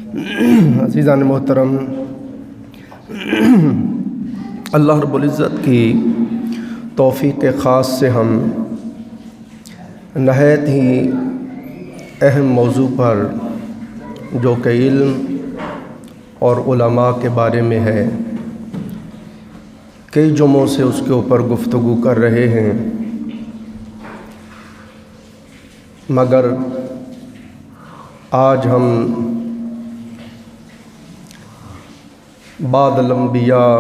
عزیزان محترم، اللہ رب العزت کی توفیق خاص سے ہم نہایت ہی اہم موضوع پر جو کہ علم اور علماء کے بارے میں ہے کئی جمعوں سے اس کے اوپر گفتگو کر رہے ہیں، مگر آج ہم بعد الانبیاء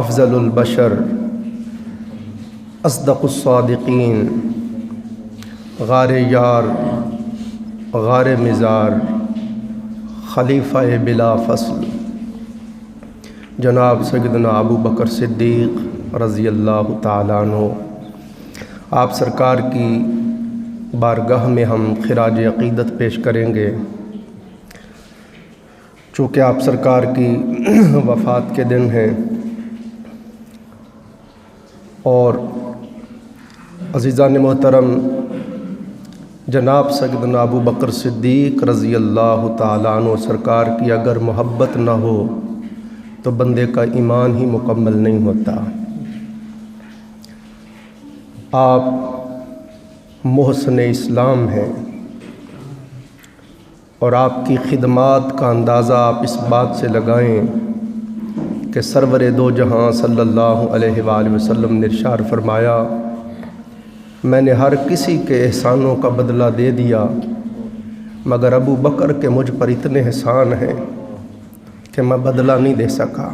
افضل البشر اصدق الصادقین غار یار غار مزار خلیفہ بلا فصل جناب سیدنا ابو بکر صدیق رضی اللہ تعالیٰ عنہ، آپ سرکار کی بارگاہ میں ہم خراج عقیدت پیش کریں گے، چونکہ آپ سرکار کی وفات کے دن ہیں۔ اور عزیزان محترم، جناب سیدنا ابو بکر صدیق رضی اللہ تعالیٰ عنہ سرکار کی اگر محبت نہ ہو تو بندے کا ایمان ہی مکمل نہیں ہوتا۔ آپ محسن اسلام ہیں اور آپ کی خدمات کا اندازہ آپ اس بات سے لگائیں کہ سرور دو جہاں صلی اللہ علیہ وآلہ وسلم نے ارشاد فرمایا، میں نے ہر کسی کے احسانوں کا بدلہ دے دیا مگر ابو بکر کے مجھ پر اتنے احسان ہیں کہ میں بدلہ نہیں دے سکا،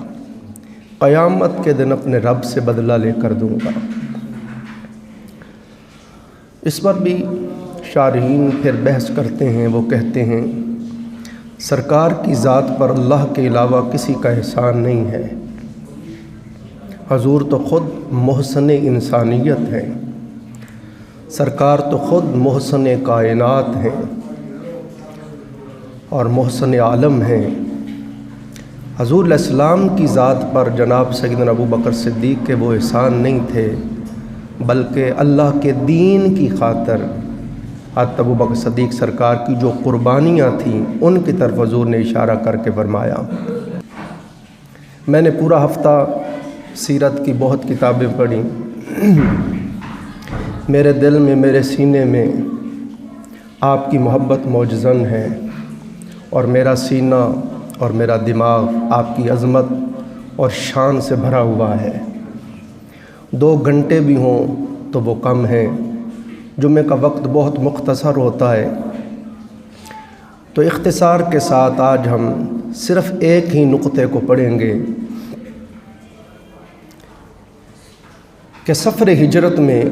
قیامت کے دن اپنے رب سے بدلہ لے کر دوں گا۔ اس پر بھی شارحین پھر بحث کرتے ہیں، وہ کہتے ہیں سرکار کی ذات پر اللہ کے علاوہ کسی کا احسان نہیں ہے، حضور تو خود محسن انسانیت ہیں، سرکار تو خود محسن کائنات ہیں اور محسن عالم ہیں۔ حضور علیہ السلام کی ذات پر جناب سیدنا ابو بکر صدیق کے وہ احسان نہیں تھے، بلکہ اللہ کے دین کی خاطر حضرت ابو بکر صدیق سرکار کی جو قربانیاں تھیں ان کی طرف حضور نے اشارہ کر کے فرمایا۔ میں نے پورا ہفتہ سیرت کی بہت کتابیں پڑھی، میرے دل میں میرے سینے میں آپ کی محبت موجزن ہے اور میرا سینہ اور میرا دماغ آپ کی عظمت اور شان سے بھرا ہوا ہے۔ 2 گھنٹے بھی ہوں تو وہ کم ہیں، جمعے کا وقت بہت مختصر ہوتا ہے، تو اختصار کے ساتھ آج ہم صرف ایک ہی نقطے کو پڑھیں گے کہ سفر ہجرت میں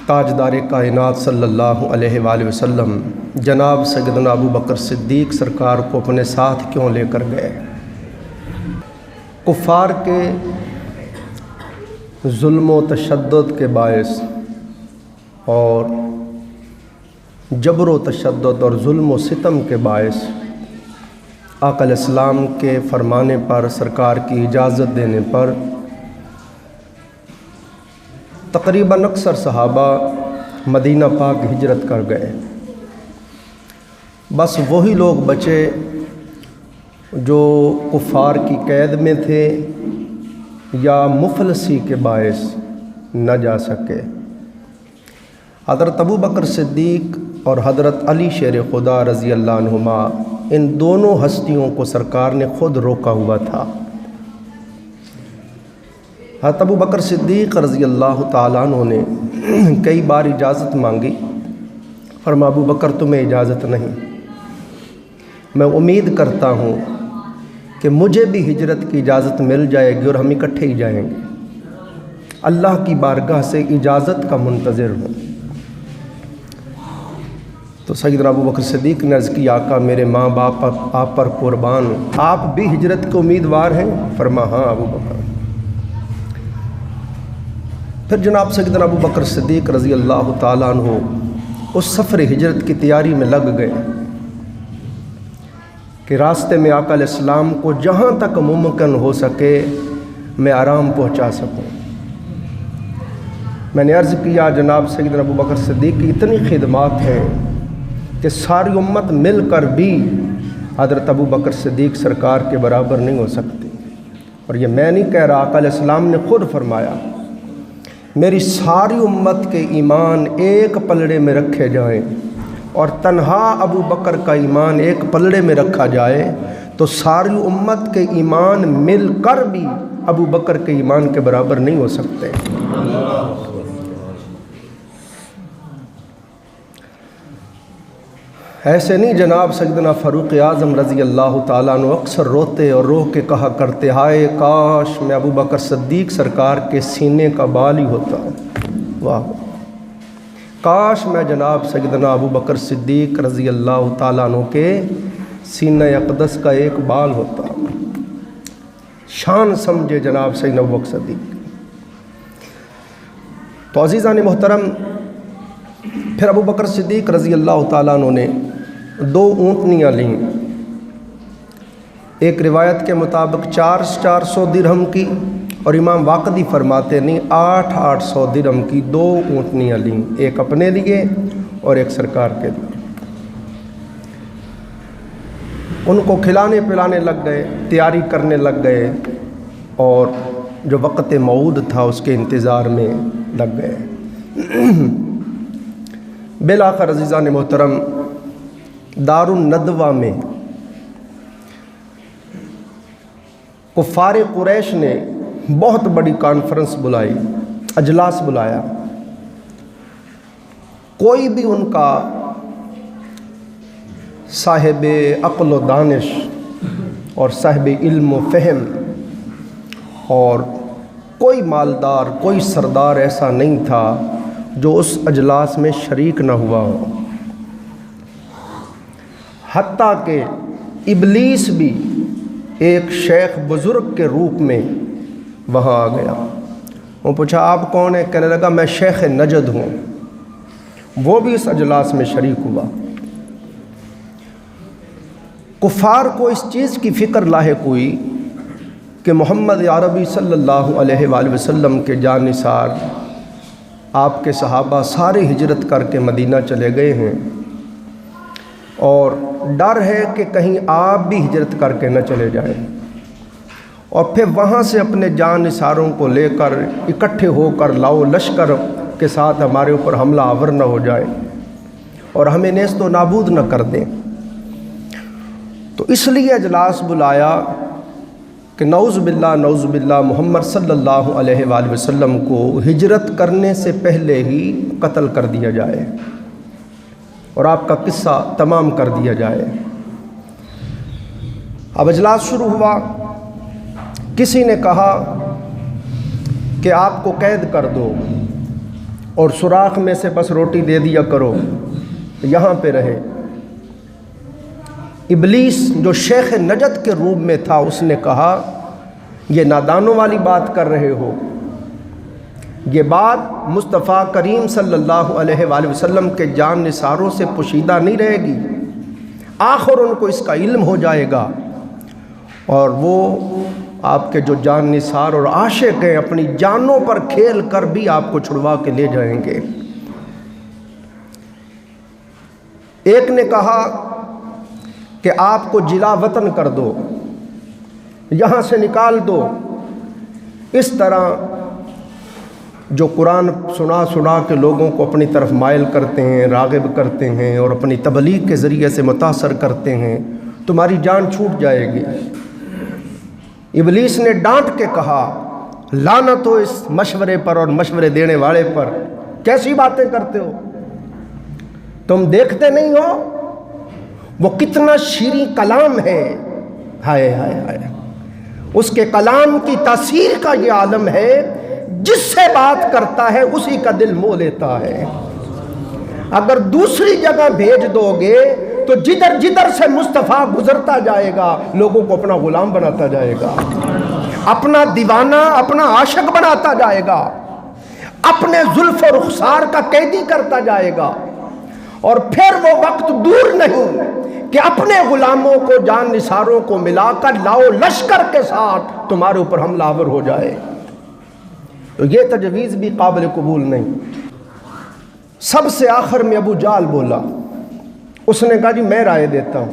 تاجدار کائنات صلی اللہ علیہ وآلہ وسلم جناب سیدنا ابو بکر صدیق سرکار کو اپنے ساتھ کیوں لے کر گئے۔ کفار کے ظلم و تشدد کے باعث اور جبر و تشدد اور ظلم و ستم کے باعث آقا علیہ السلام کے فرمانے پر، سرکار کی اجازت دینے پر تقریباً اکثر صحابہ مدینہ پاک ہجرت کر گئے۔ بس وہی لوگ بچے جو کفار کی قید میں تھے یا مفلسی کے باعث نہ جا سکے۔ حضرت ابو بکر صدیق اور حضرت علی شیر خدا رضی اللہ عنہما، ان دونوں ہستیوں کو سرکار نے خود روکا ہوا تھا۔ حضرت ابو بکر صدیق رضی اللہ تعالیٰ عنہ نے کئی بار اجازت مانگی، فرمایا ابو بکر تمہیں اجازت نہیں، میں امید کرتا ہوں کہ مجھے بھی ہجرت کی اجازت مل جائے گی اور ہم اکٹھے ہی جائیں گے، اللہ کی بارگاہ سے اجازت کا منتظر ہوں۔ تو سیدنا ابو بکر صدیق نے عرض کی، آقا میرے ماں باپ آپ پر قربان ہوں، آپ بھی ہجرت کے امیدوار ہیں؟ فرمایا ہاں ابو بکر۔ پھر جناب سیدنا ابو بکر صدیق رضی اللہ تعالیٰ عنہ اس سفر ہجرت کی تیاری میں لگ گئے کہ راستے میں آقا علیہ السلام کو جہاں تک ممکن ہو سکے میں آرام پہنچا سکوں۔ میں نے عرض کیا جناب سیدنا ابو بکر صدیق کی اتنی خدمات ہیں کہ ساری امت مل کر بھی حضرت ابو بکر صدیق سرکار کے برابر نہیں ہو سکتی۔ اور یہ میں نہیں کہہ رہا، آقا علیہ السلام نے خود فرمایا میری ساری امت کے ایمان ایک پلڑے میں رکھے جائیں اور تنہا ابو بکر کا ایمان ایک پلڑے میں رکھا جائے تو ساری امت کے ایمان مل کر بھی ابو بکر کے ایمان کے برابر نہیں ہو سکتے۔ ایسے نہیں جناب سیدنا فاروق اعظم رضی اللہ تعالیٰ عنہ اکثر روتے اور رو کے کہا کرتے، ہائے کاش میں ابو بکر صدیق سرکار کے سینے کا بال ہی ہوتا۔ واہ، کاش میں جناب سیدنا ابو بکر صدیق رضی اللہ تعالیٰ عنہ کے سینہ اقدس کا ایک بال ہوتا۔ شان سمجھے جناب سیدنا ابو بکر صدیق۔ تو عزیزان محترم، پھر ابو بکر صدیق رضی اللہ تعالیٰ عنہ نے 2 اونٹنیاں لیں، ایک روایت کے مطابق 400 درہم کی، اور امام واقدی فرماتے نہیں 800 درہم کی 2 اونٹنیاں لیں، ایک اپنے لیے اور ایک سرکار کے لیے۔ ان کو کھلانے پلانے لگ گئے، تیاری کرنے لگ گئے، اور جو وقت موعود تھا اس کے انتظار میں لگ گئے۔ بالآخر عزیزان محترم، دار الندوہ میں کفار قریش نے بہت بڑی کانفرنس بلائی، اجلاس بلایا۔ کوئی بھی ان کا صاحب عقل و دانش اور صاحب علم و فہم اور کوئی مالدار، کوئی سردار ایسا نہیں تھا جو اس اجلاس میں شریک نہ ہوا ہو۔ حتیٰ کہ ابلیس بھی ایک شیخ بزرگ کے روپ میں وہاں آ گیا۔ وہ پوچھا آپ کون ہیں؟ کہنے لگا میں شیخ نجد ہوں۔ وہ بھی اس اجلاس میں شریک ہوا۔ کفار کو اس چیز کی فکر لاحق ہوئی کہ محمد عربی صلی اللہ علیہ وآلہ وسلم کے جانثار آپ کے صحابہ سارے ہجرت کر کے مدینہ چلے گئے ہیں، اور ڈر ہے کہ کہیں آپ بھی ہجرت کر کے نہ چلے جائیں، اور پھر وہاں سے اپنے جانثاروں کو لے کر اکٹھے ہو کر لاؤ لشکر کے ساتھ ہمارے اوپر حملہ آور نہ ہو جائے اور ہمیں نیست و نابود نہ کر دیں۔ تو اس لیے اجلاس بلایا کہ نعوذ باللہ محمد صلی اللہ علیہ وآلہ وسلم کو ہجرت کرنے سے پہلے ہی قتل کر دیا جائے اور آپ کا قصہ تمام کر دیا جائے۔ اب اجلاس شروع ہوا۔ کسی نے کہا کہ آپ کو قید کر دو اور سوراخ میں سے بس روٹی دے دیا کرو، یہاں پہ رہے۔ ابلیس جو شیخ نجد کے روپ میں تھا اس نے کہا یہ نادانوں والی بات کر رہے ہو، یہ بات مصطفیٰ کریم صلی اللہ علیہ وآلہ وسلم کے جان نثاروں سے پوشیدہ نہیں رہے گی، آخر ان کو اس کا علم ہو جائے گا اور وہ آپ کے جو جان نثار اور عاشق ہیں اپنی جانوں پر کھیل کر بھی آپ کو چھڑوا کے لے جائیں گے۔ ایک نے کہا کہ آپ کو جلا وطن کر دو، یہاں سے نکال دو۔ اس طرح جو قرآن سنا کے لوگوں کو اپنی طرف مائل کرتے ہیں، راغب کرتے ہیں اور اپنی تبلیغ کے ذریعے سے متاثر کرتے ہیں، تمہاری جان چھوٹ جائے گی۔ ابلیس نے ڈانٹ کے کہا لعنت ہو اس مشورے پر اور مشورے دینے والے پر، کیسی باتیں کرتے ہو، تم دیکھتے نہیں ہو وہ کتنا شیریں کلام ہے، ہائے ہائے ہائے، اس کے کلام کی تاثیر کا یہ عالم ہے، جس سے بات کرتا ہے اسی کا دل مو لیتا ہے۔ اگر دوسری جگہ بھیج دو گے تو جدھر جدھر سے مصطفیٰ گزرتا جائے گا لوگوں کو اپنا غلام بناتا جائے گا، اپنا دیوانہ، اپنا عاشق بناتا جائے گا، اپنے زلف و رخسار کا قیدی کرتا جائے گا، اور پھر وہ وقت دور نہیں کہ اپنے غلاموں کو جان نثاروں کو ملا کر لاؤ لشکر کے ساتھ تمہارے اوپر حملہ آور ہو جائے۔ تو یہ تجویز بھی قابل قبول نہیں۔ سب سے آخر میں ابو جہل بولا، اس نے کہا جی میں رائے دیتا ہوں،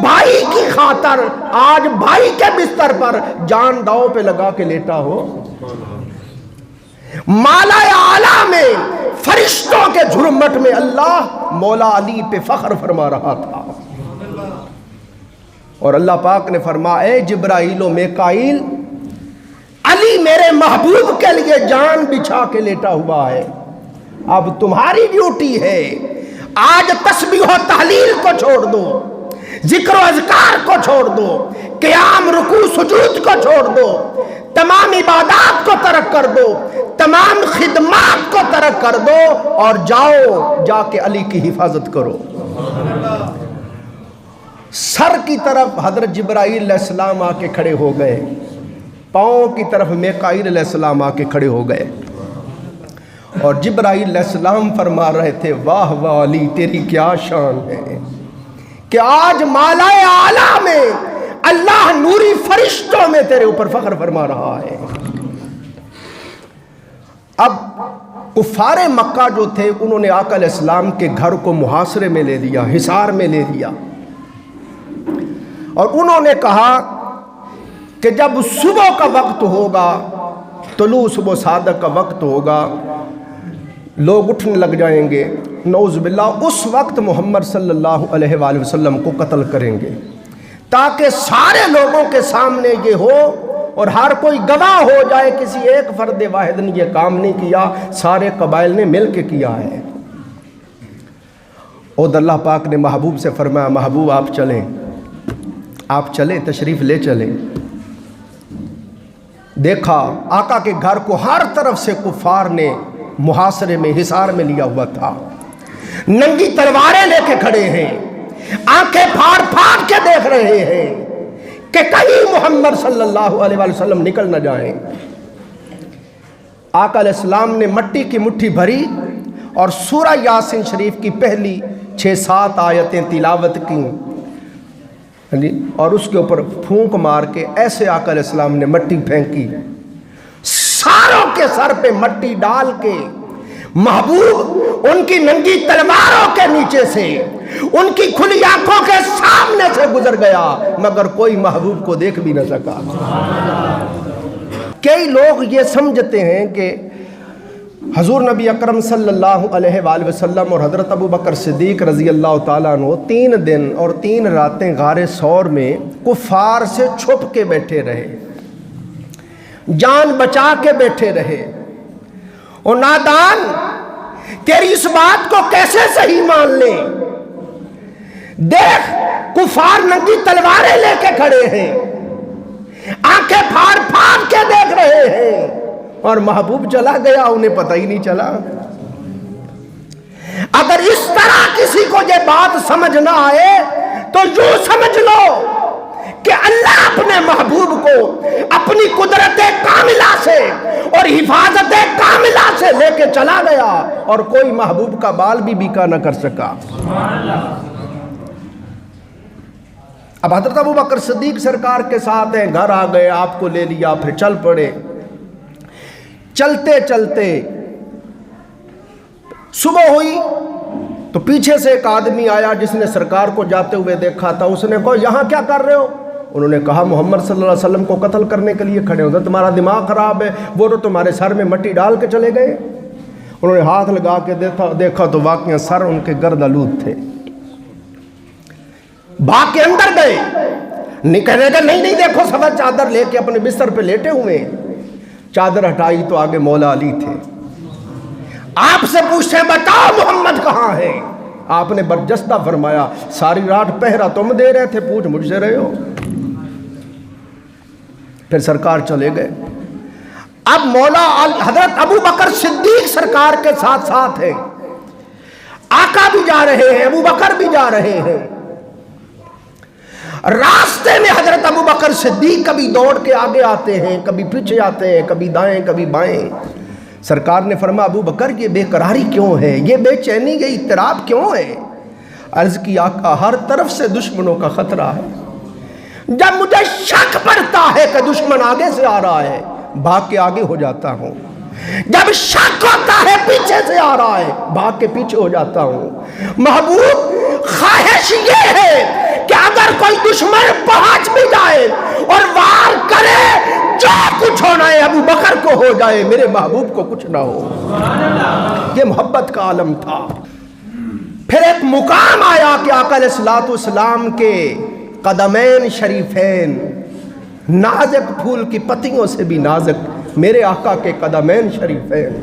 بھائی کی خاطر آج بھائی کے بستر پر جان داؤ پہ لگا کے لیٹا ہو. مالا اعلیٰ میں فرشتوں کے جھرمٹ میں اللہ مولا علی پہ فخر فرما رہا تھا. اور اللہ پاک نے فرمایا اے جبرائیل و میکائیل، علی میرے محبوب کے لیے جان بچھا کے لیٹا ہوا ہے. اب تمہاری ڈیوٹی ہے، آج تسبیح و تحلیل کو چھوڑ دو، ذکر و اذکار کو چھوڑ دو، قیام رکوع سجود کو چھوڑ دو، تمام عبادات کو ترک کر دو، تمام خدمات کو ترک کر دو اور جاؤ جا کے علی کی حفاظت کرو. سر کی طرف حضرت جبرائیل علیہ السلام آ کے کھڑے ہو گئے، پاؤں کی طرف میکائیل علیہ السلام آ کے کھڑے ہو گئے. اور جبرائیل علیہ السلام فرما رہے تھے واہ واہ علی تیری کیا شان ہے کہ آج مالا اعلیٰ میں اللہ نوری فرشتوں میں تیرے اوپر فخر فرما رہا ہے. اب کفار مکہ جو تھے انہوں نے آقا علیہ السلام کے گھر کو محاصرے میں لے لیا، حصار میں لے لیا، اور انہوں نے کہا کہ جب صبح کا وقت ہوگا، طلوع صبح صادق کا وقت ہوگا، لوگ اٹھنے لگ جائیں گے، نعوذ باللہ اس وقت محمد صلی اللہ علیہ وآلہ وسلم کو قتل کریں گے تاکہ سارے لوگوں کے سامنے یہ ہو اور ہر کوئی گواہ ہو جائے کسی ایک فرد واحد نے یہ کام نہیں کیا، سارے قبائل نے مل کے کیا ہے. اور اللہ پاک نے محبوب سے فرمایا محبوب آپ چلیں تشریف لے چلیں. دیکھا آقا کے گھر کو ہر طرف سے کفار نے محاصرے میں حصار میں لیا ہوا تھا، ننگی تلواریں لے کے کھڑے ہیں، آنکھیں پھاڑ پھاڑ کے دیکھ رہے ہیں کہ کہیں محمد صلی اللہ علیہ وآلہ وسلم نکل نہ جائیں. آقا علیہ السلام نے مٹی کی مٹھی بھری اور سورہ یاسین شریف کی پہلی 6-7 آیتیں تلاوت کی اور اس کے اوپر پھونک مار کے ایسے آقا علیہ السلام نے مٹی پھینکی، ساروں کے سر پہ مٹی ڈال کے محبوب ان کی ننگی تلواروں کے نیچے سے ان کی کھلی آنکھوں کے سامنے سے گزر گیا، مگر کوئی محبوب کو دیکھ بھی نہ سکا. کئی لوگ یہ سمجھتے ہیں کہ حضور نبی اکرم صلی اللہ علیہ وآلہ وسلم اور حضرت ابو بکر صدیق رضی اللہ تعالیٰ عنہ 3 دن اور 3 راتیں غار ثور میں کفار سے چھپ کے بیٹھے رہے، جان بچا کے بیٹھے رہے. اور نادان تیری اس بات کو کیسے صحیح مان لیں؟ دیکھ کفار ننگی تلواریں لے کے کھڑے ہیں، آنکھیں پھاڑ پھاڑ کے دیکھ رہے ہیں، اور محبوب چلا گیا انہیں پتہ ہی نہیں چلا. اگر اس طرح کسی کو یہ بات سمجھ نہ آئے تو یوں سمجھ لو کہ اللہ اپنے محبوب کو اپنی قدرت کاملہ سے اور حفاظت کاملہ سے لے کے چلا گیا اور کوئی محبوب کا بال بھی بیکا نہ کر سکا. اب حضرت ابو بکر صدیق سرکار کے ساتھ ہیں، گھر آ گئے، آپ کو لے لیا، پھر چل پڑے. چلتے چلتے صبح ہوئی تو پیچھے سے ایک آدمی آیا جس نے سرکار کو جاتے ہوئے دیکھا تھا. اس نے کہا یہاں کیا کر رہے ہو؟ انہوں نے کہا محمد صلی اللہ علیہ وسلم کو قتل کرنے کے لیے کھڑے ہو، تمہارا دماغ خراب ہے، وہ تو تمہارے سر میں مٹی ڈال کے چلے گئے. انہوں نے ہاتھ لگا کے دیکھا تو واقعہ سر ان کے گرد آلود تھے. بھاگ کے اندر گئے، کہنے لگے نہیں دیکھو سفید چادر لے کے اپنے بستر پہ لیٹے ہوئے. چادر ہٹائی تو آگے مولا علی تھے. آپ سے پوچھتے بتاؤ محمد کہاں ہے؟ آپ نے برجستہ فرمایا ساری رات پہرا تم دے رہے تھے، پوچھ مجھ سے رہے ہو. پھر سرکار چلے گئے. اب مولا حضرت ابو بکر صدیق سرکار کے ساتھ ساتھ ہیں، آقا بھی جا رہے ہیں، ابو بکر بھی جا رہے ہیں. راستے میں حضرت ابو بکر صدیق کبھی دوڑ کے آگے آتے ہیں، کبھی پیچھے آتے ہیں، کبھی دائیں کبھی بائیں. سرکار نے فرمایا ابو بکر یہ بے قراری کیوں ہے، یہ بے چینی، یہ اضطراب کیوں ہے؟ عرض کی آقا ہر طرف سے دشمنوں کا خطرہ ہے. جب مجھے شک پڑتا ہے کہ دشمن آگے سے آ رہا ہے بھاگ کے آگے ہو جاتا ہوں، جب شک ہوتا ہے پیچھے سے آ رہا ہے بھاگ کے پیچھے ہو جاتا ہوں. محبوب خواہش یہ ہے کہ اگر کوئی دشمن پہنچ بھی جائے اور وار کرے، جو کچھ ہونا ہے ابو بکر کو ہو جائے، میرے محبوب کو کچھ نہ ہو۔ یہ محبت کا عالم تھا۔ پھر ایک مقام آیا کہ آقا علیہ الصلوۃ والسلام کے قدمین شریفین، نازک پھول کی پتیوں سے بھی نازک میرے آقا کے قدمین شریفین،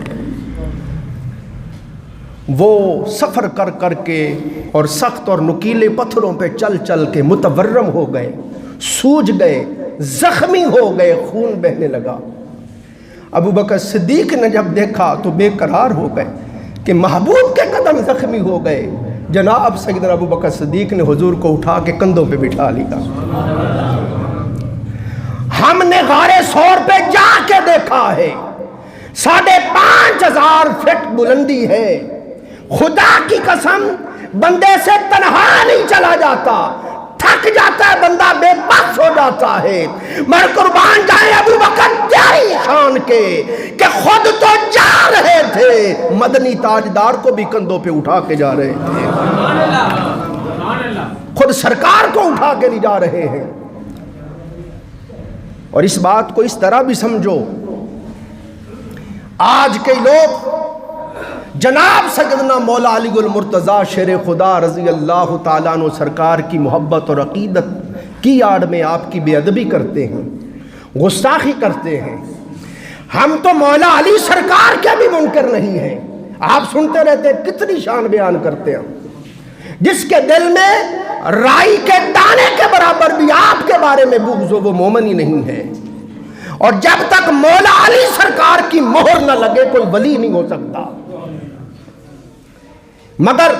وہ سفر کر کر کے اور سخت اور نکیلے پتھروں پہ چل چل کے متورم ہو گئے، سوج گئے، زخمی ہو گئے، خون بہنے لگا۔ ابو بکر صدیق نے جب دیکھا تو بے قرار ہو گئے کہ محبوب کے قدم زخمی ہو گئے۔ جناب سیدنا ابو بکر صدیق نے حضور کو اٹھا کے کندھوں پہ بٹھا لیا۔ ہم نے غار ثور پہ جا کے دیکھا ہے، 5,500 فٹ بلندی ہے۔ خدا کی قسم بندے سے تنہا نہیں چلا جاتا، تھک جاتا ہے بندہ، بے بس ہو جاتا ہے، مگر قربان جائیں ابو بکر تیری شان کے کہ خود تو جا رہے تھے، مدنی تاجدار کو بھی کندھوں پہ اٹھا کے جا رہے تھے، خود سرکار کو اٹھا کے نہیں جا رہے ہیں۔ اور اس بات کو اس طرح بھی سمجھو، آج کے لوگ جناب سیدنا مولا علی المرتضیٰ شیر خدا رضی اللہ تعالیٰ عنہ سرکار کی محبت اور عقیدت کی آڑ میں آپ کی بے ادبی کرتے ہیں، گستاخی کرتے ہیں۔ ہم تو مولا علی سرکار کے بھی منکر نہیں ہیں، آپ سنتے رہتے ہیں کتنی شان بیان کرتے ہیں۔ جس کے دل میں رائی کے دانے کے برابر بھی آپ کے بارے میں بغض ہو، وہ مومن ہی نہیں ہے۔ اور جب تک مولا علی سرکار کی مہر نہ لگے کوئی ولی نہیں ہو سکتا۔ مگر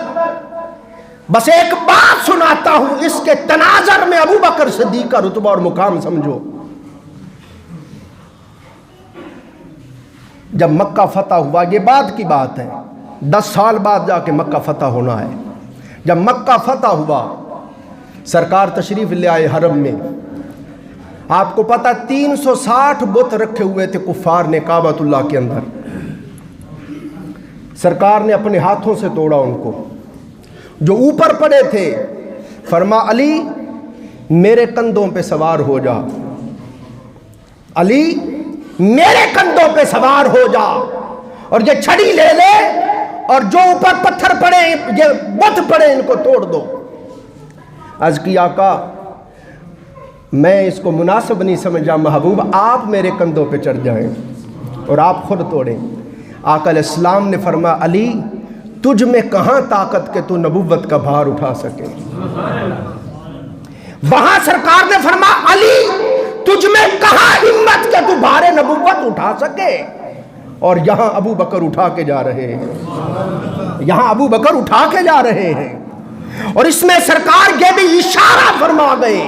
بس ایک بات سناتا ہوں، اس کے تناظر میں ابو بکر صدیق کا رتبہ اور مقام سمجھو۔ جب مکہ فتح ہوا، یہ بعد کی بات ہے، 10 سال بعد جا کے مکہ فتح ہونا ہے۔ جب مکہ فتح ہوا، سرکار تشریف لے آئے حرم میں۔ آپ کو پتا 360 بت رکھے ہوئے تھے کفار نے کعبۃ اللہ کے اندر۔ سرکار نے اپنے ہاتھوں سے توڑا ان کو، جو اوپر پڑے تھے۔ فرما علی میرے کندھوں پہ سوار ہو جا، علی میرے کندھوں پہ سوار ہو جا، اور یہ چھڑی لے لے اور جو اوپر پتھر پڑے، یہ بت پڑے، ان کو توڑ دو۔ عرض کی آقا میں اس کو مناسب نہیں سمجھا، محبوب آپ میرے کندھوں پہ چڑھ جائیں اور آپ خود توڑیں۔ آقا علیہ السلام نے فرمایا علی تجھ میں کہاں طاقت کہ تو نبوت کا بھار اٹھا سکے۔ وہاں سرکار نے فرمایا علی تجھ میں کہاں ہمت کہ تو بھار نبوت اٹھا سکے۔ اور یہاں ابو بکر اٹھا کے جا رہے ہیں، یہاں ابو بکر اٹھا کے جا رہے ہیں۔ اور اس میں سرکار یہ بھی اشارہ فرما گئے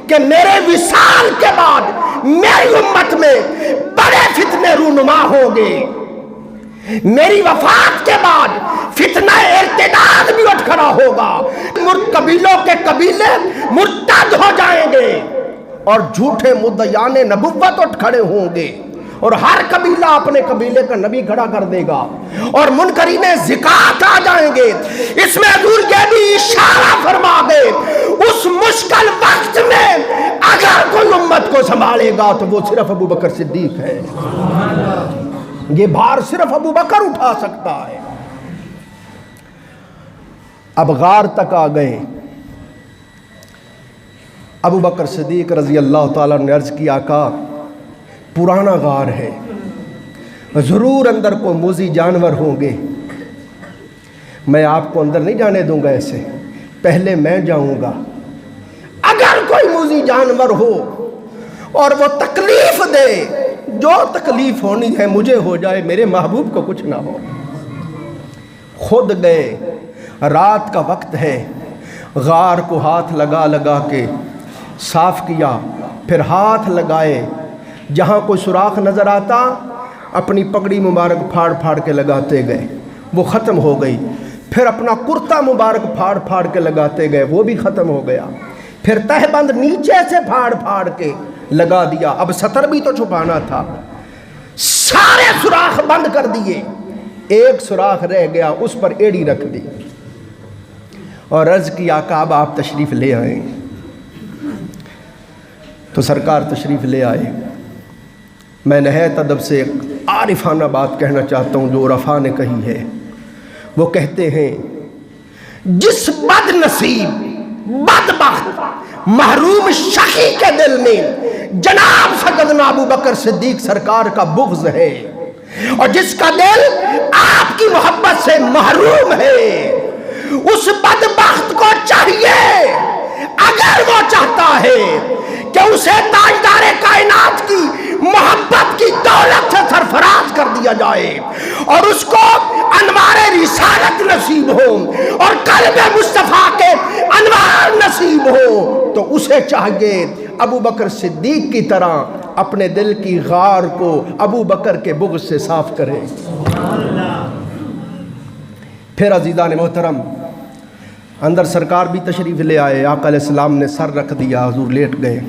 کہ میرے وصال کے بعد میری امت میں بڑے فتنے رونما ہوں گے، میری وفات کے بعد فتنہ ارتداد بھی اٹھ کھڑا ہوگا، قبیلوں کے قبیلے مرتد ہو جائیں گے اور جھوٹے مدعیان نبوت اٹھ کھڑے ہوں گے، اور ہر قبیلہ اپنے قبیلے کا نبی کھڑا کر دے گا، اور منکرین زکات آ جائیں گے۔ اس میں حضور یہ بھی اشارہ فرما دے اس مشکل وقت میں اگر کوئی امت کو سنبھالے گا تو وہ صرف ابو بکر صدیق ہے، یہ بھار صرف ابو بکر اٹھا سکتا ہے۔ اب غار تک آ گئے، ابو بکر صدیق رضی اللہ تعالیٰ نے عرض کی آقا پرانا غار ہے، ضرور اندر کو موذی جانور ہوں گے، میں آپ کو اندر نہیں جانے دوں گا، ایسے پہلے میں جاؤں گا، اگر کوئی موذی جانور ہو اور وہ تکلیف دے، جو تکلیف ہونی ہے مجھے ہو جائے، میرے محبوب کو کچھ نہ ہو۔ خود گئے، رات کا وقت ہے، غار کو ہاتھ لگا لگا کے صاف کیا، پھر ہاتھ لگائے، جہاں کوئی سوراخ نظر آتا اپنی پگڑی مبارک پھاڑ پھاڑ کے لگاتے گئے، وہ ختم ہو گئی۔ پھر اپنا کرتا مبارک پھاڑ پھاڑ کے لگاتے گئے، وہ بھی ختم ہو گیا۔ پھر تہ بند نیچے سے پھاڑ پھاڑ کے لگا دیا، اب ستر بھی تو چھپانا تھا، سارے سوراخ بند کر دیے، ایک سوراخ رہ گیا، اس پر ایڑی رکھ دی اور عرض کی آقا اب آپ تشریف لے آئیں۔ تو سرکار تشریف لے آئے۔ میں نہایت ادب سے ایک عارفانہ بات کہنا چاہتا ہوں جو عرفاء نے کہی ہے۔ وہ کہتے ہیں جس بد نصیب بدبخت محروم شقی کے دل میں جناب سیدنا ابو بکر صدیق سرکار کا بغض ہے، اور جس کا دل آپ کی محبت سے محروم ہے، اس بدبخت کو چاہیے اگر وہ چاہتا ہے کہ اسے تاجدار کائنات کی محبت کی دولت سے سرفراز کر دیا جائے اور اس کو انوار رسالت نصیب ہو اور قلب مصطفیٰ کے انوار نصیب ہو، تو اسے چاہیے ابو بکر صدیق کی طرح اپنے دل کی غار کو ابو بکر کے بغض سے صاف کرے۔ پھر عزیزان محترم اندر سرکار بھی تشریف لے آئے۔ آقا علیہ السلام نے سر رکھ دیا، حضور لیٹ گئے۔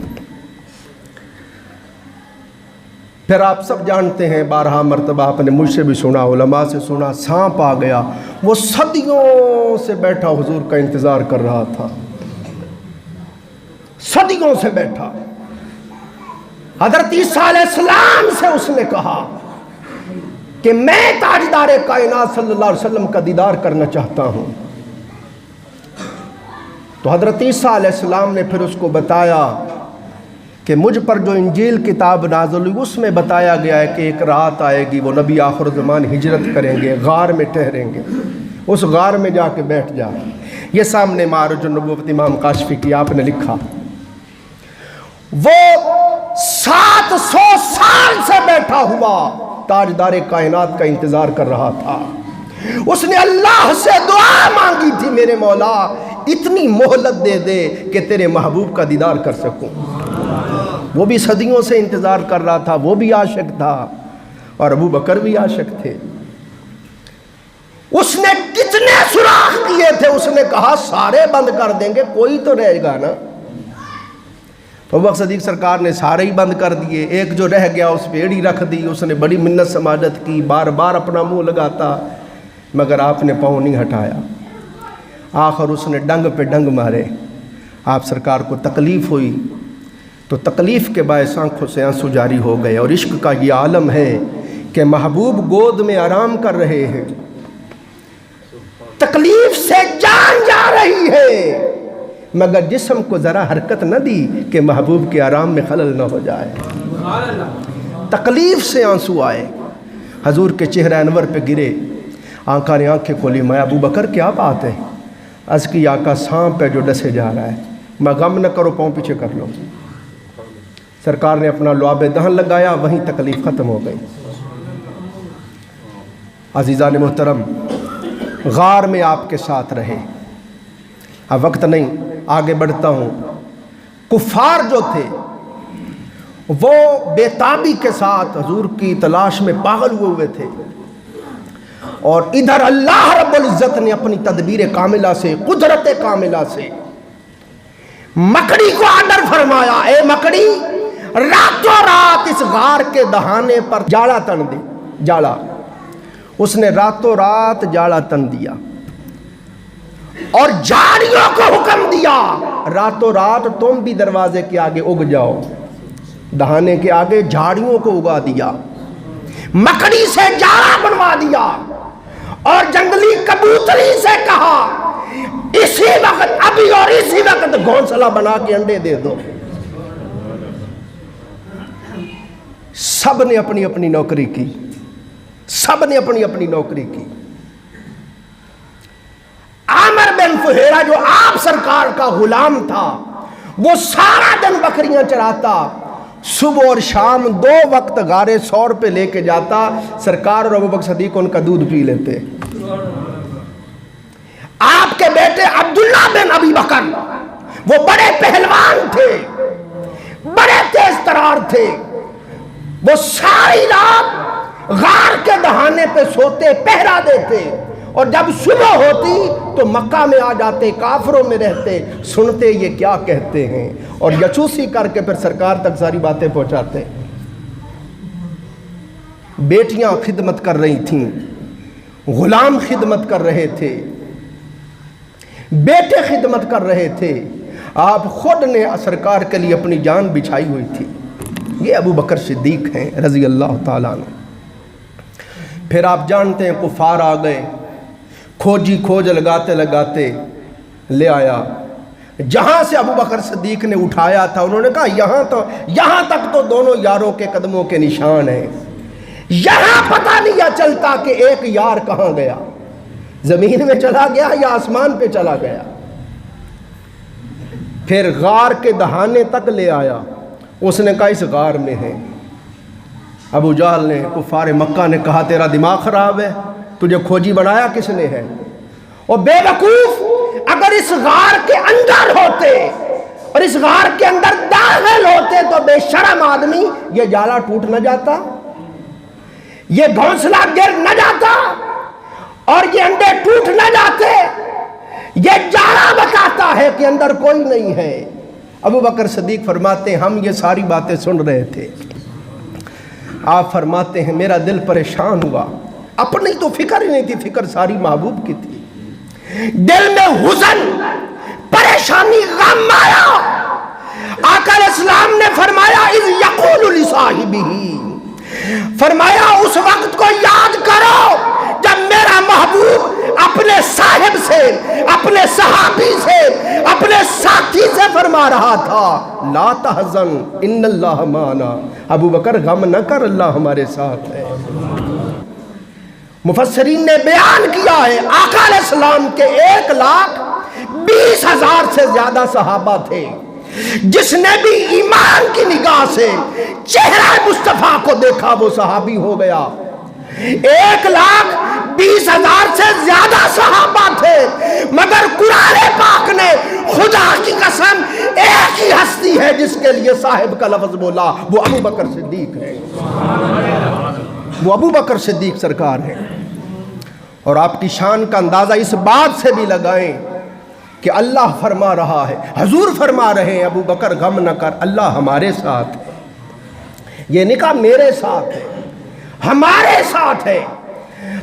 پھر آپ سب جانتے ہیں، بارہا مرتبہ آپ نے مجھ سے بھی سنا، علماء سے سنا، سانپ آ گیا۔ وہ صدیوں سے بیٹھا حضور کا انتظار کر رہا تھا، صدیوں سے بیٹھا۔ حضرت عیسیٰ علیہ السلام سے اس نے کہا کہ میں تاجدار کائنات صلی اللہ علیہ وسلم کا دیدار کرنا چاہتا ہوں۔ تو حضرت عیسیٰ علیہ السلام نے پھر اس کو بتایا کہ مجھ پر جو انجیل کتاب نازل ہوئی اس میں بتایا گیا ہے کہ ایک رات آئے گی، وہ نبی آخر الزمان ہجرت کریں گے، غار میں ٹھہریں گے، اس غار میں جا کے بیٹھ جا۔ یہ سامنے معارج النبوت امام کاشفی کی آپ نے لکھا۔ وہ 700 سال سے بیٹھا ہوا تاجدار کائنات کا انتظار کر رہا تھا۔ اس نے اللہ سے دعا مانگی تھی، میرے مولا اتنی مہلت دے دے کہ تیرے محبوب کا دیدار کر سکوں۔ وہ بھی صدیوں سے انتظار کر رہا تھا، وہ بھی عاشق تھا اور ابو بکر بھی عاشق تھے۔ اس نے کتنے سوراخ کیے تھے، اس نے کہا سارے بند کر دیں گے، کوئی تو رہے گا نا۔ ابو بکر صدیق سرکار نے سارے ہی بند کر دیے، ایک جو رہ گیا اس پہ ایڑی رکھ دی۔ اس نے بڑی منت سماجت کی، بار بار اپنا منہ لگاتا، مگر آپ نے پاؤں نہیں ہٹایا۔ آخر اس نے ڈنگ پہ ڈنگ مارے۔ آپ سرکار کو تکلیف ہوئی تو تکلیف کے باعث آنکھوں سے آنسو جاری ہو گئے۔ اور عشق کا یہ عالم ہے کہ محبوب گود میں آرام کر رہے ہیں، تکلیف سے جان جا رہی ہے، مگر جسم کو ذرا حرکت نہ دی کہ محبوب کے آرام میں خلل نہ ہو جائے۔ تکلیف سے آنسو آئے، حضور کے چہرہ انور پہ گرے۔ آقا نے آنکھیں کھولی، میں ابو بکر کیا بات ہے؟ عرض کی آقا سانپ ہے جو ڈسے جا رہا ہے، میں غم نہ کرو، پاؤں پیچھے کر لو۔ سرکار نے اپنا لعاب دہن لگایا، وہیں تکلیف ختم ہو گئی۔ عزیزان محترم غار میں آپ کے ساتھ رہے۔ اب وقت نہیں، آگے بڑھتا ہوں۔ کفار جو تھے وہ بے تابی کے ساتھ حضور کی تلاش میں پاگل ہوئے تھے، اور ادھر اللہ رب العزت نے اپنی تدبیر کاملہ سے، قدرت کاملہ سے مکڑی کو آرڈر فرمایا، اے مکڑی راتوں رات اس غار کے دہانے پر جاڑا تن دے۔ جاڑا اس نے راتوں رات جاڑا تن دیا، اور جھاڑیوں کو حکم دیا راتوں رات تم بھی دروازے کے آگے اگ جاؤ۔ دہانے کے آگے جھاڑیوں کو اگا دیا، مکڑی سے جاڑا بنوا دیا، اور جنگلی کبوتری سے کہا اسی وقت ابھی اور اسی وقت گھونسلہ بنا کے انڈے دے دو۔ سب نے اپنی اپنی نوکری کی، سب نے اپنی اپنی نوکری کی۔ عامر بن فہیرہ جو آپ سرکار کا غلام تھا، وہ سارا دن بکریاں چراتا، صبح اور شام 2 وقت غار ثور پہ لے کے جاتا، سرکار اور ابو بکر صدیق ان کا دودھ پی لیتے۔ آپ کے بیٹے عبداللہ بن ابی بکر وہ بڑے پہلوان تھے، بڑے تیز ترار تھے، وہ ساری رات غار کے دہانے پہ سوتے، پہرا دیتے، اور جب صبح ہوتی تو مکہ میں آ جاتے، کافروں میں رہتے، سنتے یہ کیا کہتے ہیں، اور یچوسی کر کے پھر سرکار تک ساری باتیں پہنچاتے۔ بیٹیاں خدمت کر رہی تھیں، غلام خدمت کر رہے تھے، بیٹے خدمت کر رہے تھے۔ آپ خود نے سرکار کے لیے اپنی جان بچھائی ہوئی تھی۔ یہ ابو بکر صدیق ہیں رضی اللہ تعالیٰ عنہ۔ پھر آپ جانتے ہیں کفار آ گئے، کھوج لگاتے لگاتے لے آیا۔ جہاں سے ابو بکر صدیق نے اٹھایا تھا انہوں نے کہا یہاں تک تو دونوں یاروں کے قدموں کے نشان ہیں، یہاں پتہ نہیں چلتا کہ ایک یار کہاں گیا، زمین میں چلا گیا یا آسمان پہ چلا گیا۔ پھر غار کے دہانے تک لے آیا، اس نے کہا اس غار میں ہے۔ ابو جہل نے، کفار مکہ نے کہا تیرا دماغ خراب ہے، تجھے کھوجی بنایا کس نے ہے؟ اور بے وقوف، اگر اس غار کے اندر ہوتے اور اس غار کے اندر داخل ہوتے تو بے شرم آدمی یہ جالا ٹوٹ نہ جاتا، یہ گھونسلہ گر نہ جاتا اور یہ انڈے ٹوٹ نہ جاتے۔ یہ جالا بتاتا ہے کہ اندر کوئی نہیں ہے۔ ابو بکر صدیق فرماتے ہیں ہم یہ ساری باتیں سن رہے تھے، آپ فرماتے ہیں میرا دل پریشان ہوا، اپنی تو فکر ہی نہیں تھی، فکر ساری محبوب کی تھی۔ دل میں حزن، پریشانی، غم آیا۔ آقا علیہ السلام نے فرمایا اذ یقول لصاحبہ، فرمایا اس وقت کو یاد کرو جب میرا محبوب اپنے صاحب سے، اپنے صحابی سے، اپنے ساتھی سے فرما رہا تھا لا تحزن ان اللہ معنا، ابو بکر غم نہ کر، اللہ ہمارے ساتھ ہے۔ مفسرین نے بیان کیا ہے آقا علیہ السلام کے 1,20,000 سے زیادہ صحابہ تھے، جس نے بھی ایمان کی نگاہ سے چہرہ مصطفیٰ کو دیکھا وہ صحابی ہو گیا۔ 1,20,000 سے زیادہ صحابہ تھے، مگر قرآن پاک نے خدا کی قسم ایک ہی ہستی ہے جس کے لیے صاحب کا لفظ بولا، وہ ابو بکر صدیق ہے، وہ ابو بکر صدیق سرکار ہے۔ اور آپ کی شان کا اندازہ اس بات سے بھی لگائیں کہ اللہ فرما رہا ہے، حضور فرما رہے ہیں ابو بکر غم نہ کر، اللہ ہمارے ساتھ ہے۔ یہ نہیں کہا میرے ساتھ ہے، ہمارے ساتھ ہے۔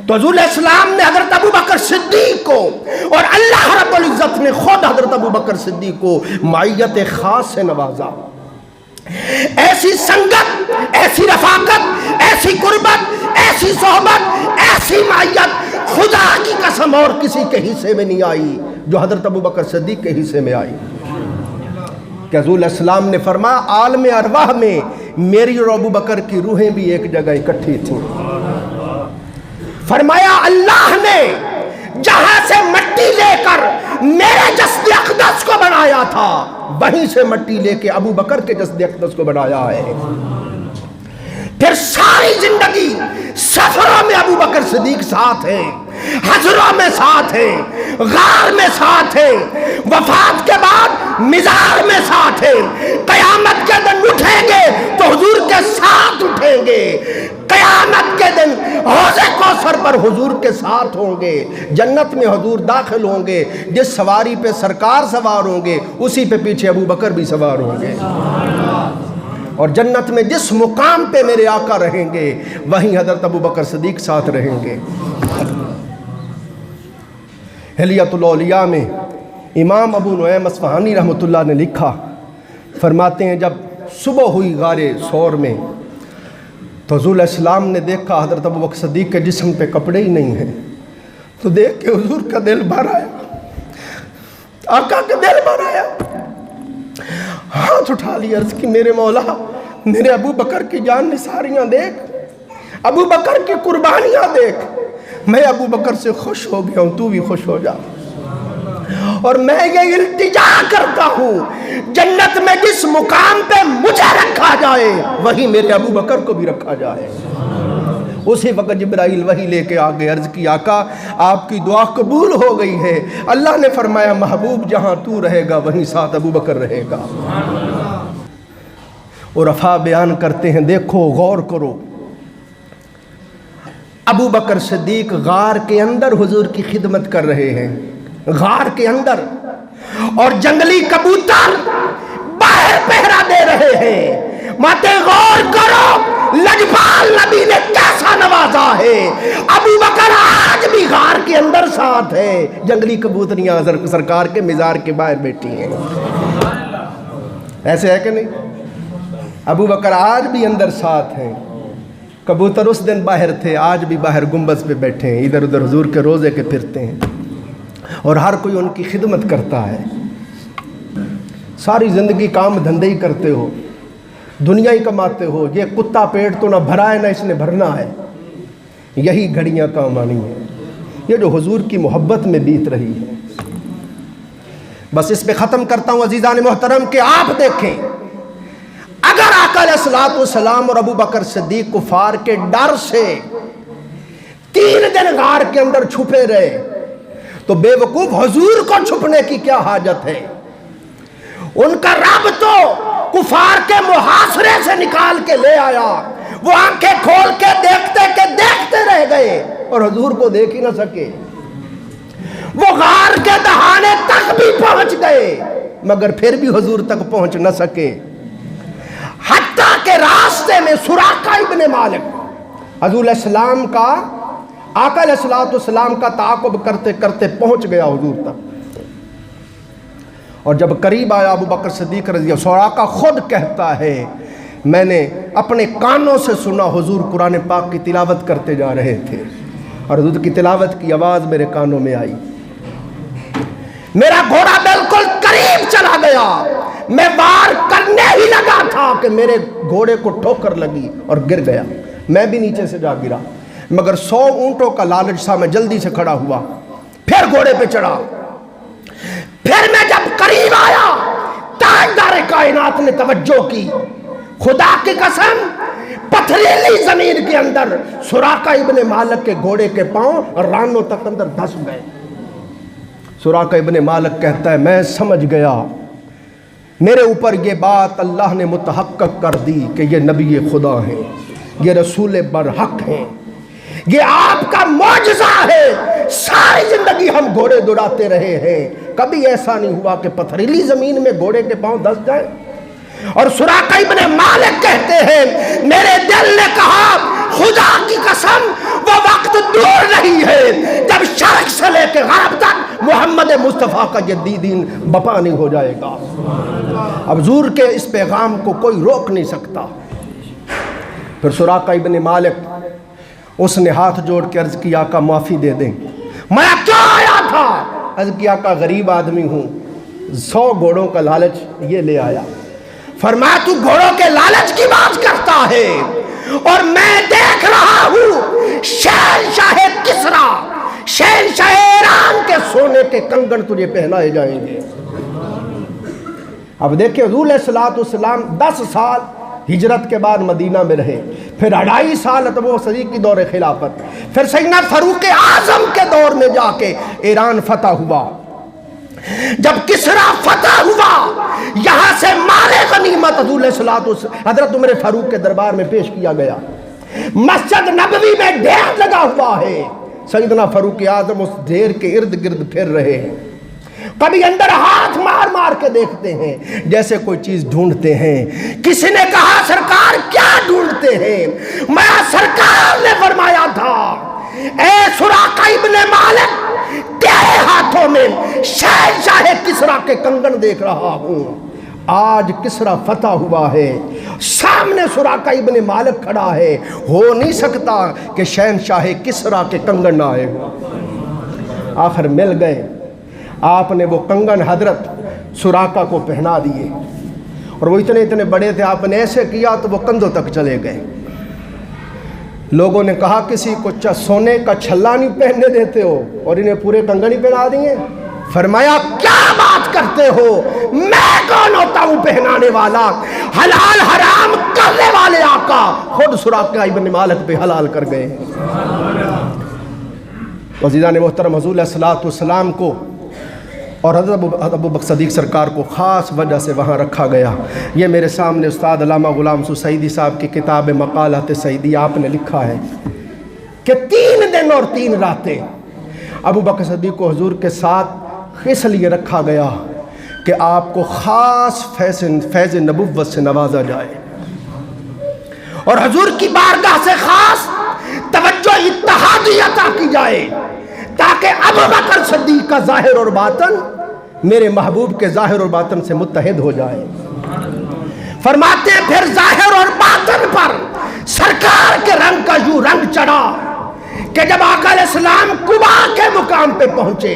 تو حضور علیہ السلام نے حضرت ابو بکر صدیق کو، اور اللہ رب العزت نے خود حضرت ابو بکر صدیق کو معیت خاص سے نوازا۔ ایسی سنگت، ایسی رفاقت، ایسی قربت، ایسی صحبت، ایسی معیت خدا کی قسم اور کسی کے حصے میں نہیں آئی جو حضرت ابو بکر صدیق کے حصے میں آئی۔ کہ حضور علیہ السلام نے فرمایا عالم ارواح میں میری اور ابو بکر کی روحیں بھی ایک جگہ اکٹھی تھیں۔ فرمایا اللہ نے جہاں سے مٹی لے کر میرے جسد اقدس کو بنایا تھا، وہیں سے مٹی لے کے ابو بکر کے جسد اقدس کو بنایا ہے۔ پھر ساری زندگی سفروں میں ابو بکر صدیق ساتھ ہیں، حجروں میں ساتھ ہیں، غار میں ساتھ ہیں، وفات کے بعد مزار میں ساتھ ہیں، قیامت کے دن اٹھیں گے تو حضور کے ساتھ اٹھیں گے، قیامت کے دن حوض کوثر پر حضور کے ساتھ ہوں گے، جنت میں حضور داخل ہوں گے، جس سواری پہ سرکار سوار ہوں گے اسی پہ پیچھے ابو بکر بھی سوار ہوں گے، اور جنت میں جس مقام پہ میرے آقا رہیں گے وہیں حضرت ابو بکر صدیق ساتھ رہیں گے۔ حلیۃ الاولیاء میں امام ابو نعیم اصفہانی رحمۃ اللہ نے لکھا، فرماتے ہیں جب صبح ہوئی غار ثور میں تو حضور علیہ السلام نے دیکھا حضرت ابو بکر صدیق کے جسم پہ کپڑے ہی نہیں ہیں، تو دیکھ کے حضور کا دل بھر آیا، آقا کا دل بھر آیا، ہاتھ اٹھا لی، عرض کی میرے مولا میرے ابو بکر کی جان نثاریاں دیکھ، ابو بکر کی قربانیاں دیکھ، میں ابو بکر سے خوش ہو گیا ہوں، تو بھی خوش ہو جا، اور میں یہ التجا کرتا ہوں جنت میں جس مقام پہ مجھے رکھا جائے وہی میرے ابو بکر کو بھی رکھا جائے۔ اسی وقت جبرائیل وحی لے کے آگے عرض کی آقا آپ کی دعا قبول ہو گئی ہے، اللہ نے فرمایا محبوب جہاں تو رہے گا وہیں ساتھ ابو بکر رہے گا۔ اور عفا بیان کرتے ہیں دیکھو غور کرو، ابو بکر صدیق غار کے اندر حضور کی خدمت کر رہے ہیں، غار کے اندر، اور جنگلی کبوتر باہر پہرا دے رہے ہیں۔ ماتے غور کرو لجپال نبی نے کیسا نوازا ہے، ابو بکر آج بھی غار کے اندر ساتھ ساتھ ہے، جنگلی کبوتریاں سرکار کے مزار کے باہر بیٹھی ہیں۔ ایسے ہے کہ نہیں؟ ابو بکر آج بھی اندر ساتھ ہیں، کبوتر اس دن باہر تھے، آج بھی باہر گنبد پہ بیٹھے ہیں، ادھر ادھر حضور کے روزے کے پھرتے ہیں، اور ہر کوئی ان کی خدمت کرتا ہے۔ ساری زندگی کام دھندے ہی کرتے ہو، دنیا ہی کماتے ہو، یہ کتا پیٹ تو نہ بھرا ہے نہ اس نے بھرنا ہے، یہی گھڑیاں کام آنی ہیں، یہ جو حضور کی محبت میں بیت رہی ہے۔ بس اس پہ ختم کرتا ہوں عزیزان محترم کہ آپ دیکھیں، اگر آقا علیہ الصلوۃ والسلام اور ابو بکر صدیق کفار کے ڈر سے 3 دن غار کے اندر چھپے رہے تو بے وقوف حضور کو چھپنے کی کیا حاجت ہے؟ ان کا رب تو کفار کے محاصرے سے نکال کے لے آیا، وہ آنکھیں کھول کے دیکھتے رہ گئے اور حضور کو دیکھ ہی نہ سکے، وہ غار کے دہانے تک بھی پہنچ گئے مگر پھر بھی حضور تک پہنچ نہ سکے، حتیٰ کہ راستے میں سراقہ ابن مالک حضور علیہ السلام کا آقا علیہ الصلوۃ والسلام کا تعاقب کرتے کرتے پہنچ گیا حضور تک، اور جب قریب آیا ابو بکر صدیق رضی اللہ، سراقہ خود کہتا ہے میں نے اپنے کانوں سے سنا حضور قرآن پاک کی تلاوت کرتے جا رہے تھے اور حضور کی تلاوت کی آواز میرے کانوں میں آئی، میرا گھوڑا بالکل قریب چلا گیا، میں وار کرنے ہی لگا تھا کہ میرے گھوڑے کو ٹھوکر لگی اور گر گیا، میں بھی نیچے سے جا گرا، مگر 100 اونٹوں کا لالچ سا میں جلدی سے کھڑا ہوا، پھر گھوڑے پہ چڑھا، پھر میں جب قریب آیا تاجدار کائنات نے توجہ کی، خدا کی قسم پتھریلی زمین کے اندر سراقہ ابن مالک کے گھوڑے کے پاؤں رانوں تک اندر دھس گئے۔ سراقہ ابن مالک کہتا ہے میں سمجھ گیا، میرے اوپر یہ بات اللہ نے متحقق کر دی کہ یہ نبی خدا ہیں، یہ رسول برحق ہیں، یہ آپ کا معجزہ ہے، ساری زندگی ہم گھوڑے دوڑاتے رہے ہیں، کبھی ایسا نہیں ہوا کہ پتھریلی زمین میں گھوڑے کے پاؤں دھس جائیں۔ اور سراقہ ابن مالک کہتے ہیں میرے دل نے کہا خدا کی قسم وہ وقت دور نہیں ہے جب شرق سے لے کے غرب تک محمد مصطفیٰ کا یہ دین بپا نہیں ہو جائے گا۔ اب حضور کے اس پیغام کو کوئی روک نہیں سکتا۔ پھر سراقہ ابن مالک اس نے ہاتھ جوڑ کے عرض کیا آقا معافی دے دیں، میں کیا آیا تھا؟ عرض کیا آقا غریب آدمی ہوں، 100 گھوڑوں کا لالچ یہ لے آیا۔ فرمایا تو گھوڑوں کے لالچ کی بات کرتا ہے اور میں دیکھ رہا ہوں شہنشاہ کسریٰ، شہنشاہ ایران کے سونے کے کنگن تجھے پہنائے جائیں گے۔ اب دیکھیں حضور علیہ الصلوۃ والسلام 10 سال ہجرت کے بعد مدینہ میں رہے، پھر 2.5 سال ابو صدیق کی دور خلافت، پھر سیدنا فاروق اعظم کے دور میں جا کے ایران فتح ہوا۔ جب کسریٰ فتح ہوا یہاں سے مال غنیمت حضور علیہ الصلوۃ والسلام حضرت عمر فاروق کے دربار میں پیش کیا گیا، مسجد نبوی میں ڈھیر لگا ہوا ہے، سیدنا فاروق اعظم اس ڈھیر کے ارد گرد پھر رہے ہیں، کبھی اندر ہاتھ مار مار کے دیکھتے ہیں جیسے کوئی چیز ڈھونڈتے ہیں۔ کسی نے کہا سرکار کیا ڈھونڈتے ہیں؟ میں سرکار نے فرمایا تھا اے سراقہ ابن مالک تیرے ہاتھوں میں شہنشاہ کسریٰ کے کنگن دیکھ رہا ہوں۔ آج کسریٰ فتح ہوا ہے، سامنے سراقہ ابن مالک کھڑا ہے، ہو نہیں سکتا کہ شہنشاہ کسریٰ کے کنگن نہ آئے گا۔ آخر مل گئے، آپ نے وہ کنگن حضرت سراقہ کو پہنا دیے، اور وہ اتنے بڑے تھے، آپ نے ایسے کیا تو وہ کندھوں تک چلے گئے۔ لوگوں نے کہا کسی کو سونے کا چھلا نہیں پہننے دیتے ہو اور انہیں پورے کنگن ہی پہنا دیے۔ فرمایا کیا بات کرتے ہو، میں کون ہوتا ہوں پہنانے والا؟ حلال حرام کرنے والے آقا خود سراقہ ابن مالک پہ حلال کر گئے۔ عزیزان محترم، حضور علیہ الصلوۃ والسلام کو اور حضرت ابو بکر صدیق سرکار کو خاص وجہ سے وہاں رکھا گیا۔ یہ میرے سامنے استاد علامہ غلام حسن سعیدی صاحب کی کتاب مقالات سعیدی آپ نے لکھا ہے کہ 3 دن اور 3 راتیں ابو بکر صدیق کو حضور کے ساتھ اس لیے رکھا گیا کہ آپ کو خاص فیض نبوت سے نوازا جائے اور حضور کی بارگاہ سے خاص توجہ اتحادی عطا کی جائے، تاکہ تاکہ ابو بکر صدیق کا ظاہر اور باطن میرے محبوب کے ظاہر اور باطن سے متحد ہو جائے۔ فرماتے ہیں پھر ظاہر اور باطن پر سرکار کے رنگ کا یوں رنگ چڑھا کہ جب آقا علیہ السلام قبا کے مقام پہ پہنچے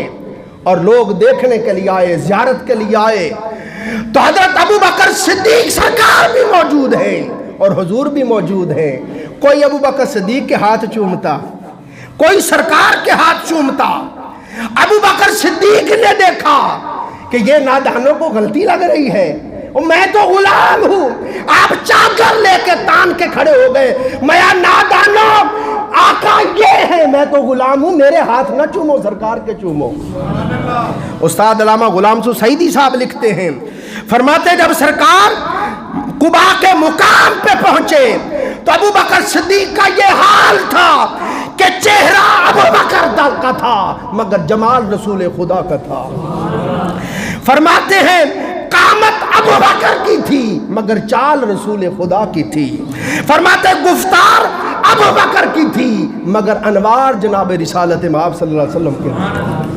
اور لوگ دیکھنے کے لیے آئے، زیارت کے لیے آئے، تو حضرت ابو بکر صدیق سرکار بھی موجود ہیں اور حضور بھی موجود ہیں۔ کوئی ابو بکر صدیق کے ہاتھ چومتا، کوئی سرکار کے ہاتھ چومتا۔ ابو بکر صدیق نے دیکھا کہ یہ نادانوں کو غلطی لگ رہی ہے، میں تو غلام ہوں۔ آپ چادر لے کے تان کے کھڑے ہو گئے، میں نادانوں آقا یہ ہے، میں تو غلام ہوں، میرے ہاتھ نہ چومو، سرکار کے چومو۔ استاد علامہ غلام سو سعیدی صاحب لکھتے ہیں، فرماتے جب سرکار قبا کے مقام پہ پہنچے تو ابو بکر صدیق کا یہ حال تھا کہ چہرہ ابو بکر کا تھا مگر جمال رسول خدا کا تھا۔ فرماتے ہیں قامت ابو بکر کی تھی مگر چال رسول خدا کی تھی۔ فرماتے گفتار ابو بکر کی تھی مگر انوار جناب رسالت مآب صلی اللہ علیہ وسلم کے تھے۔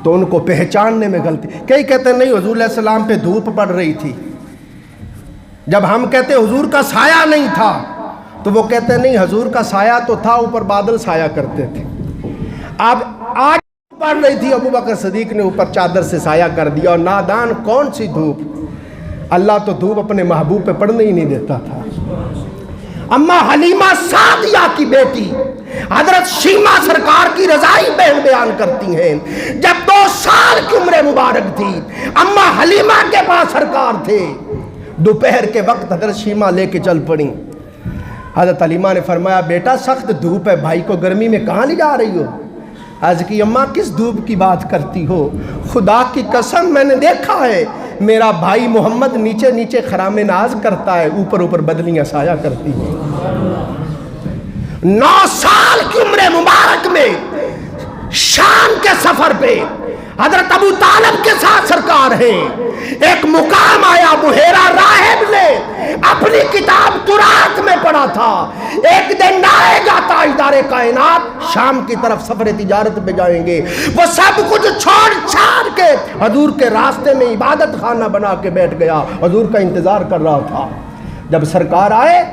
تو ان کو پہچاننے میں غلطی، کئی کہتے ہیں نہیں حضور علیہ السلام پہ دھوپ پڑ رہی تھی، جب ہم کہتے حضور کا سایہ نہیں تھا تو وہ کہتے ہیں نہیں حضور کا سایہ تو تھا، اوپر بادل سایہ کرتے تھے۔ اب آج پڑ رہی تھی، ابو بکر صدیق نے اوپر چادر سے سایہ کر دیا، اور نادان کون سی دھوپ، اللہ تو دھوپ اپنے محبوب پہ پڑنے ہی نہیں دیتا تھا۔ اما حلیمہ سعدیہ کی بیٹی حضرت شیمہ سرکار کی رضائی بہن بیان کرتی ہیں، جب 2 سال کی عمر مبارک تھی اما حلیمہ کے پاس سرکار تھے، دوپہر کے وقت حضرت شیمہ لے کے چل پڑیں۔ حضرت حلیمہ نے فرمایا بیٹا سخت دھوپ ہے، بھائی کو گرمی میں کہاں لے جا رہی ہو؟ عرض کی اماں کس دھوپ کی بات کرتی ہو؟ خدا کی قسم میں نے دیکھا ہے میرا بھائی محمد نیچے نیچے خرام ناز کرتا ہے، اوپر اوپر بدلیاں سایہ کرتی ہیں۔ 9 سال کی عمر مبارک میں شام کے سفر پہ حضرت ابو طالب کے ساتھ سرکار ہیں۔ ایک مقام آیا، بحیرہ راہب نے اپنی کتاب تراث میں پڑھا تھا، ایک دن آئے گا تاجدار کائنات، شام کی طرف سفر تجارت پہ جائیں گے، وہ سب کچھ چھوڑ چھاڑ کے حضور کے راستے میں عبادت خانہ بنا کے بیٹھ گیا، حضور کا انتظار کر رہا تھا۔ جب سرکار آئے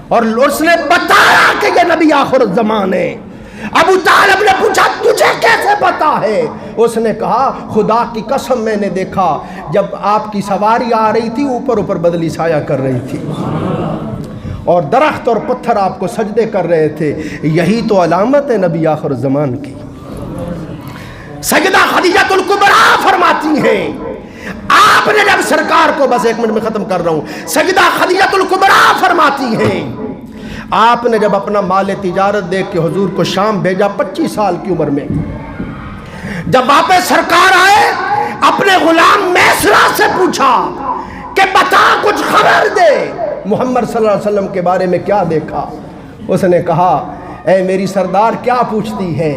اور اس نے بتایا کہ یہ نبی آخر الزمان ہے، ابو طالب نے پوچھا تجھے کیسے پتا ہے؟ اس نے کہا خدا کی قسم میں نے دیکھا جب آپ کی سواری آ رہی تھی اوپر اوپر بدلی سایہ کر رہی تھی اور درخت اور پتھر آپ کو سجدے کر رہے تھے، یہی تو علامت ہے نبی آخر الزمان کی۔ سیدہ خدیجہ الکبریٰ فرماتی ہیں آپ نے جب سرکار کو، بس 1 منٹ میں ختم کر رہا ہوں، سیدہ خدیجہ الکبریٰ فرماتی ہیں آپ نے جب اپنا مال تجارت دیکھ کے حضور کو شام بھیجا 25 سال کی عمر میں، جب واپس سرکار آئے اپنے غلام میسرہ سے پوچھا کہ بتا کچھ خبر دے، محمد صلی اللہ علیہ وسلم کے بارے میں کیا دیکھا؟ اس نے کہا اے میری سردار کیا پوچھتی ہے،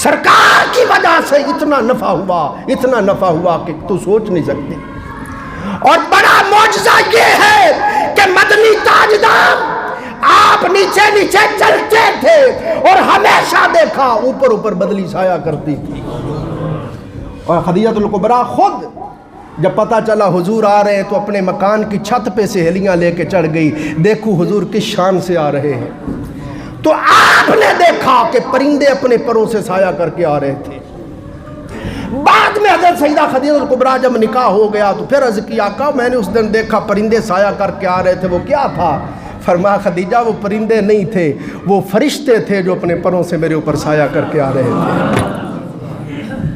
سرکار کی وجہ سے اتنا نفع ہوا کہ تو سوچ نہیں سکتی۔ اور بڑا معجزہ یہ ہے کہ مدنی تاجدار آپ نیچے نیچے چلتے تھے اور ہمیشہ دیکھا اوپر اوپر بدلی سایہ کرتی تھی۔ اور خدیجہ الکبریٰ خود جب پتہ چلا حضور آ رہے ہیں تو اپنے مکان کی چھت پہ سہیلیاں لے کے چڑھ گئی، دیکھو حضور کس شان سے آ رہے ہیں۔ تو آپ نے دیکھا کہ پرندے اپنے پروں سے سایہ کر کے آ رہے تھے۔ بعد میں حضرت سیدہ خدیجہ الکبریٰ جب نکاح ہو گیا تو پھر عرض کی آقا میں نے اس دن دیکھا پرندے سایہ کر کے آ رہے تھے، وہ کیا تھا؟ فرمایا خدیجہ وہ پرندے نہیں تھے، وہ فرشتے تھے جو اپنے پروں سے میرے اوپر سایہ کر کے آ رہے تھے۔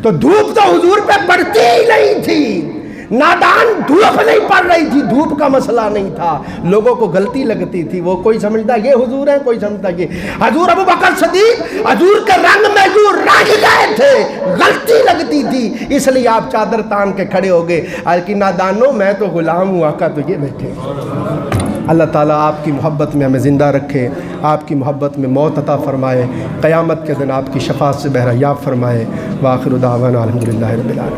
تو دھوپ تو حضور پہ پڑتی ہی نہیں تھی، نادان دھوپ نہیں پڑ رہی تھی، دھوپ کا مسئلہ نہیں تھا، لوگوں کو غلطی لگتی تھی، وہ کوئی سمجھتا یہ حضور ہے، کوئی سمجھتا یہ حضور۔ ابو بکر صدیق حضور کے رنگ میں جو رنگ گئے تھے، غلطی لگتی تھی، اس لیے آپ چادر تان کے کھڑے ہو گئے، لیکن نادانوں میں تو غلام ہوں، آقا تو یہ بیٹھے۔ اللہ تعالیٰ آپ کی محبت میں ہمیں زندہ رکھے، آپ کی محبت میں موت عطا فرمائے، قیامت کے دن آپ کی شفاعت سے بہرہ یاب فرمائے۔ وآخر دعوانا الحمدللہ رب العالمین۔